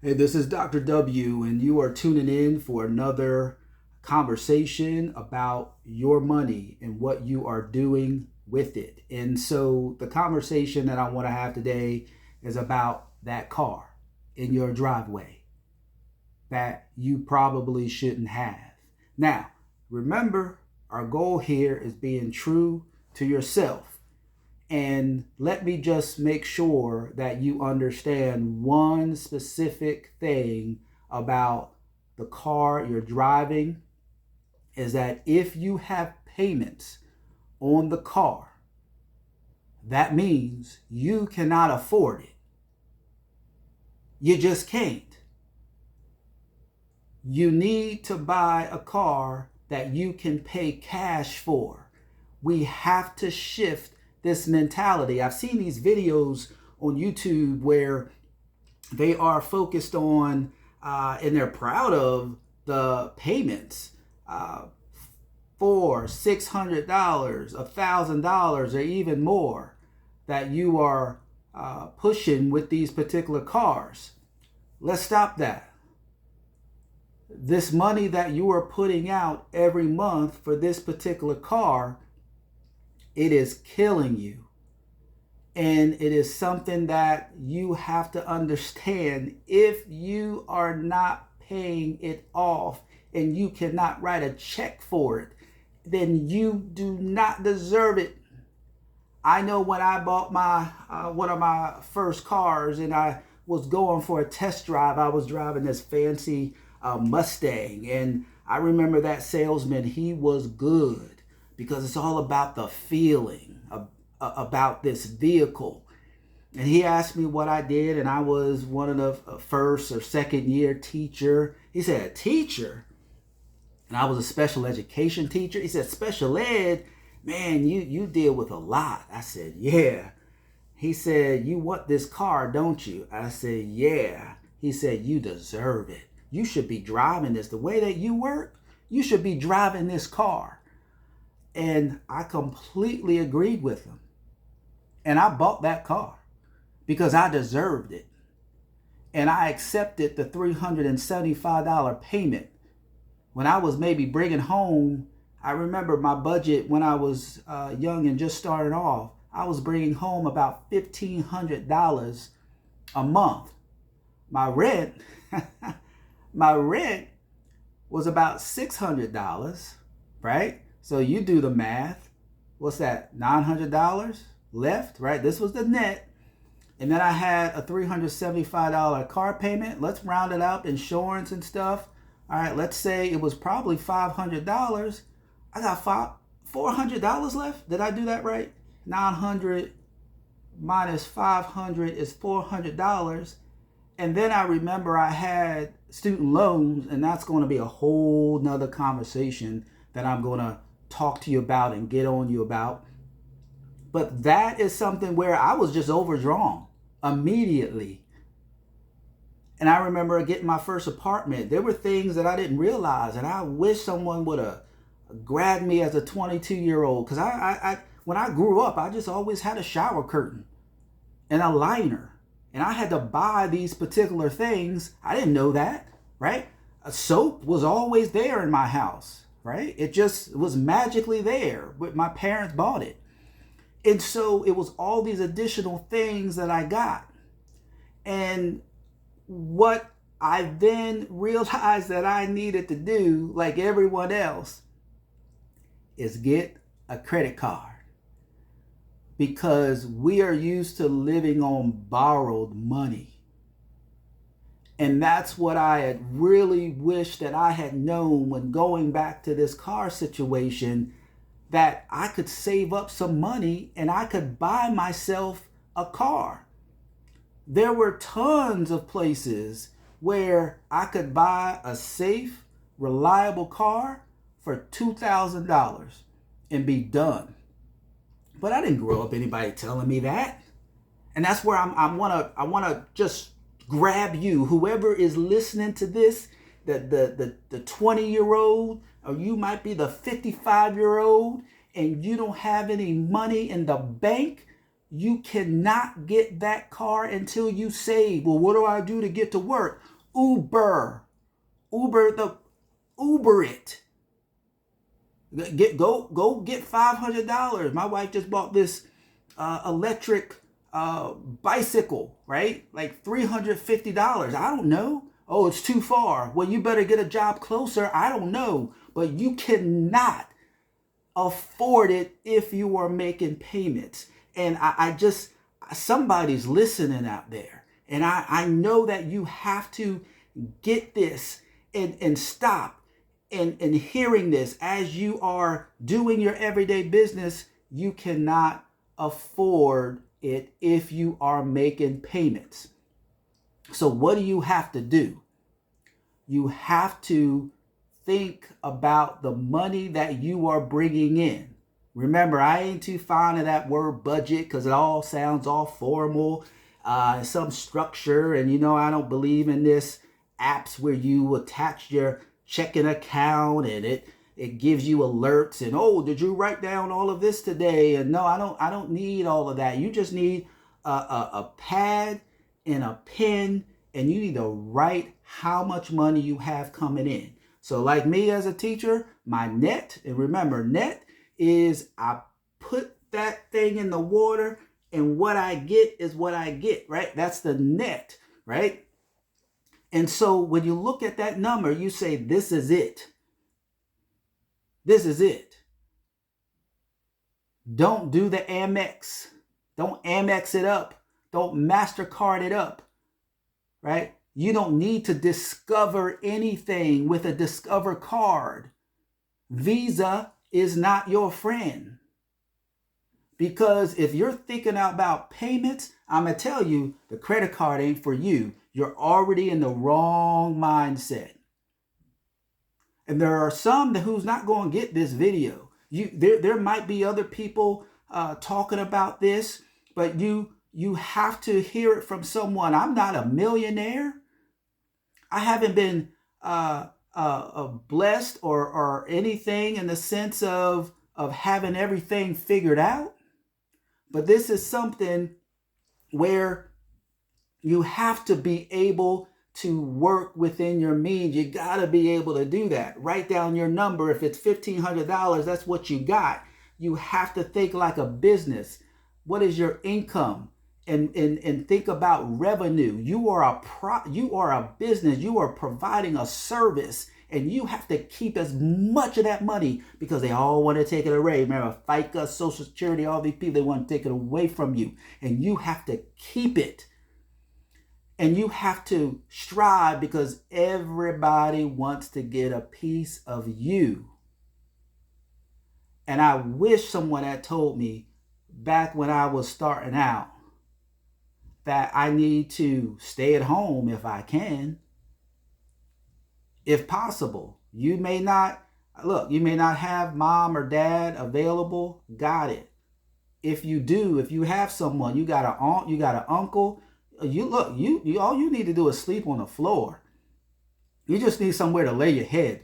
Hey, this is Dr. W, and you are tuning in for another conversation about your money and what you are doing with it. And so, the conversation that I want to have today is about that car in your driveway that you probably shouldn't have. Now, remember, our goal here is being true to yourself. And let me just make sure that you understand one specific thing about the car you're driving is that if you have payments on the car, that means you cannot afford it. You just can't. You need to buy a car that you can pay cash for. We have to shift this mentality. I've seen these videos on YouTube where they are focused on and they're proud of the payments, $600, $1,000, or even more that you are pushing with these particular cars. Let's stop that. This money that you are putting out every month for this particular car, it is killing you. And it is something that you have to understand. If you are not paying it off and you cannot write a check for it, then you do not deserve it. I know when I bought my one of my first cars and I was going for a test drive, I was driving this fancy Mustang. And I remember that salesman, he was good, because it's all about the feeling about this vehicle. And he asked me what I did, and I was one of the first or second year teacher. He said, a teacher? And I was a special education teacher. He said, special ed? Man, you deal with a lot. I said, yeah. He said, you want this car, don't you? I said, yeah. He said, you deserve it. You should be driving this. The way that you work, you should be driving this car. And I completely agreed with him. And I bought that car because I deserved it. And I accepted the $375 payment. When I was maybe bringing home, I remember my budget when I was young and just started off, I was bringing home about $1,500 a month. My rent, my rent was about $600, right? So you do the math. What's that? $900 left, right? This was the net. And then I had a $375 car payment. Let's round it up, insurance and stuff. All right, let's say it was probably $500. I got $400 left. Did I do that right? 900 minus 500 is $400. And then I remember I had student loans, and that's going to be a whole nother conversation that I'm going to talk to you about and get on you about. But that is something where I was just overdrawn immediately. And I remember getting my first apartment. There were things that I didn't realize, and I wish someone would have grabbed me as a 22-year-old. Because I when I grew up, I just always had a shower curtain and a liner. And I had to buy these particular things. I didn't know that, right? A soap was always there in my house. Right? It just was magically there. My parents bought it. And so it was all these additional things that I got. And what I then realized that I needed to do, like everyone else, is get a credit card. Because we are used to living on borrowed money. And that's what I had really wished that I had known when going back to this car situation, that I could save up some money and I could buy myself a car. There were tons of places where I could buy a safe, reliable car for $2,000 and be done. But I didn't grow up anybody telling me that. And that's where I want to just grab you, whoever is listening to this, the 20-year-old, or you might be the 55-year-old, and you don't have any money in the bank. You cannot get that car until you save. Well, what do I do to get to work? Uber. Uber it. Go get $500. My wife just bought this electric bicycle, right? Like $350. I don't know. Oh, it's too far. Well, you better get a job closer. I don't know. But you cannot afford it if you are making payments. And I just, somebody's listening out there. And I know that you have to get this and stop and hearing this as you are doing your everyday business. You cannot afford it if you are making payments. So what do you have to do? You have to think about the money that you are bringing in. Remember, I ain't too fond of that word budget because it all sounds all formal, some structure. And I don't believe in this apps where you attach your checking account and it gives you alerts and, oh, did you write down all of this today? And no, I don't need all of that. You just need a pad and a pen, and you need to write how much money you have coming in. So like me as a teacher, my net, and remember, net is I put that thing in the water and what I get is what I get, right? That's the net, right? And so when you look at that number, you say, this is it. This is it. Don't do the Amex. Don't Amex it up. Don't MasterCard it up, right? You don't need to discover anything with a Discover card. Visa is not your friend. Because if you're thinking about payments, I'm going to tell you, the credit card ain't for you. You're already in the wrong mindset. And there are some who's not going to get this video. There might be other people talking about this, but you have to hear it from someone. I'm not a millionaire. I haven't been blessed or anything in the sense of having everything figured out. But this is something where you have to be able to work within your means. You got to be able to do that. Write down your number. If it's $1,500, that's what you got. You have to think like a business. What is your income? And think about revenue. You are a business. You are providing a service, and you have to keep as much of that money because they all want to take it away. Remember, FICA, Social Security, all these people, they want to take it away from you, and you have to keep it. And you have to strive because everybody wants to get a piece of you. And I wish someone had told me back when I was starting out that I need to stay at home if I can, if possible. You may not have mom or dad available. Got it. If you do, if you have someone, you got an aunt, you got an uncle, you all you need to do is sleep on the floor. You just need somewhere to lay your head.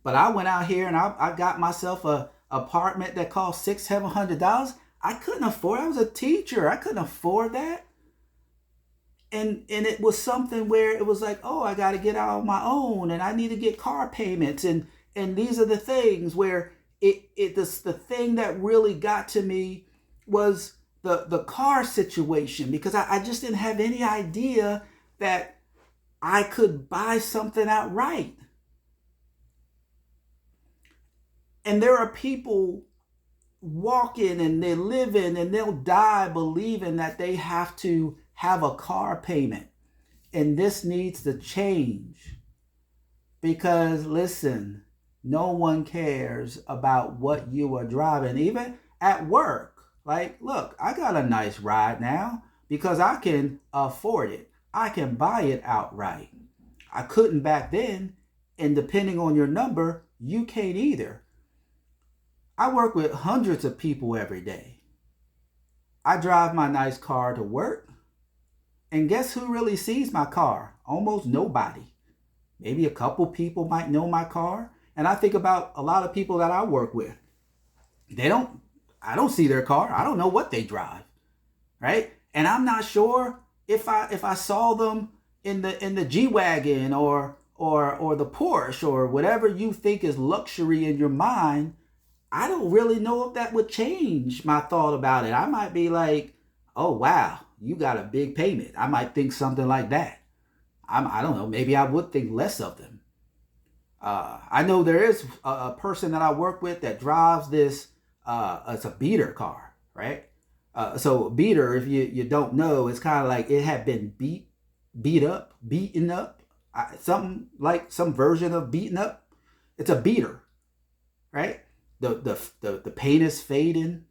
But I went out here and I got myself a apartment that cost $600-700. I couldn't afford it. I was a teacher. I couldn't afford that. And it was something where it was like, oh, I got to get out on my own and I need to get car payments. And these are the things where the thing that really got to me was the car situation, because I just didn't have any idea that I could buy something outright. And there are people walking and they're living and they'll die believing that they have to have a car payment. And this needs to change, because listen, no one cares about what you are driving, even at work. Like, look, I got a nice ride now because I can afford it. I can buy it outright. I couldn't back then, and depending on your number, you can't either. I work with hundreds of people every day. I drive my nice car to work. And guess who really sees my car? Almost nobody. Maybe a couple people might know my car. And I think about a lot of people that I work with. I don't see their car. I don't know what they drive. Right? And I'm not sure if I saw them, in the G-Wagon or the Porsche or whatever you think is luxury in your mind, I don't really know if that would change my thought about it. I might be like, oh wow, you got a big payment. I might think something like that. I don't know. Maybe I would think less of them. I know there is a person that I work with that drives this. It's a beater car, right? So beater, if you don't know, it's kind of like it had been beaten up, something like some version of beaten up. It's a beater, right? The paint is fading.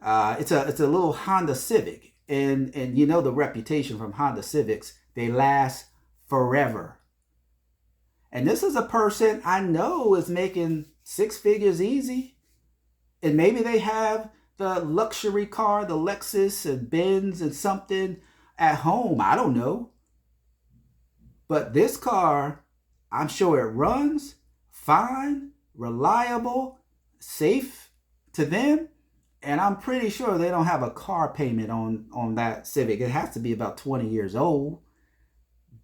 It's a little Honda Civic, and you know the reputation from Honda Civics. They last forever. And this is a person I know is making six figures easy. And maybe they have the luxury car, the Lexus and Benz and something at home. I don't know. But this car, I'm sure it runs fine, reliable, safe to them. And I'm pretty sure they don't have a car payment on that Civic. It has to be about 20 years old.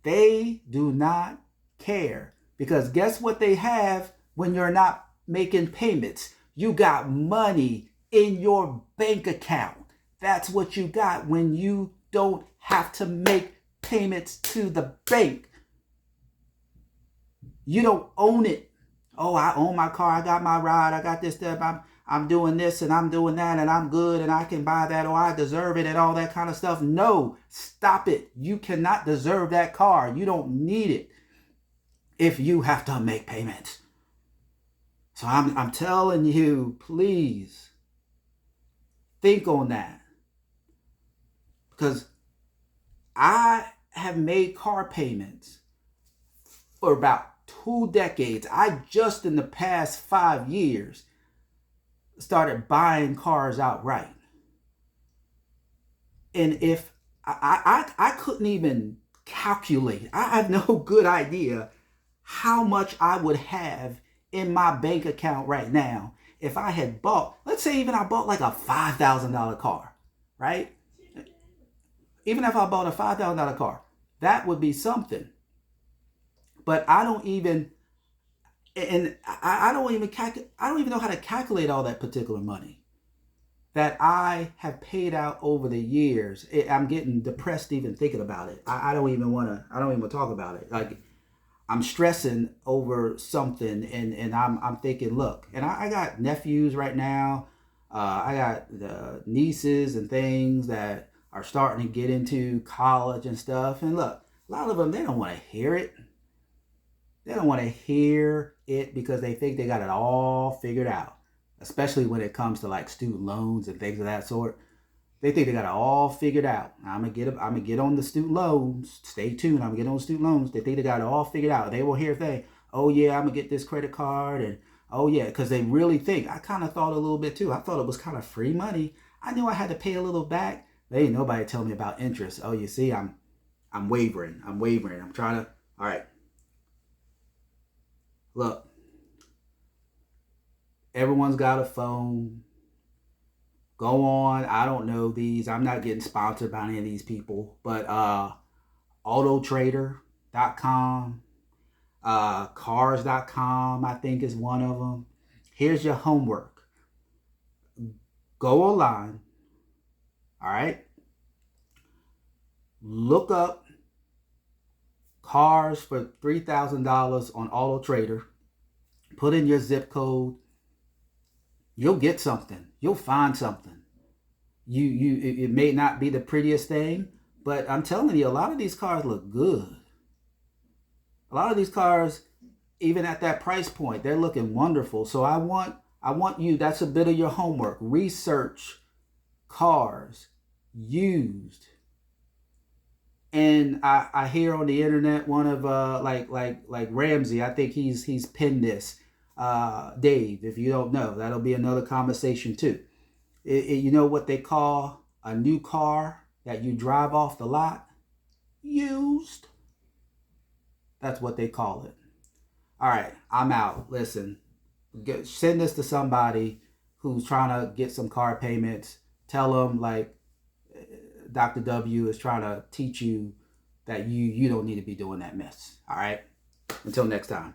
They do not care. Because guess what they have when you're not making payments? You got money in your bank account. That's what you got when you don't have to make payments to the bank. You don't own it. Oh, I own my car. I got my ride. I got this stuff. I'm doing this and I'm doing that and I'm good and I can buy that or I deserve it and all that kind of stuff. No, stop it. You cannot deserve that car. You don't need it if you have to make payments. So I'm telling you, please think on that. Because I have made car payments for about 2 decades. I just in the past 5 years started buying cars outright. And if I couldn't even calculate, I have no good idea how much I would have in my bank account right now if I had bought, let's say even I bought like a $5,000 car, right? Even if I bought a $5,000 car, that would be something. But I don't even, and I don't even I don't even know how to calculate all that particular money that I have paid out over the years. I'm getting depressed even thinking about it. I don't even want to talk about it. Like, I'm stressing over something and I'm thinking, look, and I got nephews right now. I got nieces and things that are starting to get into college and stuff. And look, a lot of them, they don't want to hear it. They don't want to hear it because they think they got it all figured out, especially when it comes to like student loans and things of that sort. They think they got it all figured out. I'm gonna get on the student loans. Stay tuned. I'm gonna get on student loans. They think they got it all figured out. They will hear things. Oh yeah, I'm gonna get this credit card, and oh yeah, because they really think. I kind of thought a little bit too. I thought it was kind of free money. I knew I had to pay a little back. But ain't nobody tell me about interest. Oh, you see, I'm wavering. I'm trying to. All right. Look, everyone's got a phone. Go on. I don't know these. I'm not getting sponsored by any of these people. But autotrader.com, cars.com, I think is one of them. Here's your homework. Go online. All right. Look up cars for $3,000 on AutoTrader. Put in your zip code. You'll get something. You'll find something. It may not be the prettiest thing, but I'm telling you, a lot of these cars look good. A lot of these cars, even at that price point, they're looking wonderful. So I want you, that's a bit of your homework. Research cars used. And I hear on the internet one of like Ramsey, I think he's pinned this. Dave, if you don't know, that'll be another conversation too. You know what they call a new car that you drive off the lot? Used. That's what they call it. All right, I'm out. Listen, send this to somebody who's trying to get some car payments. Tell them like Dr. W is trying to teach you that you don't need to be doing that mess. All right. Until next time.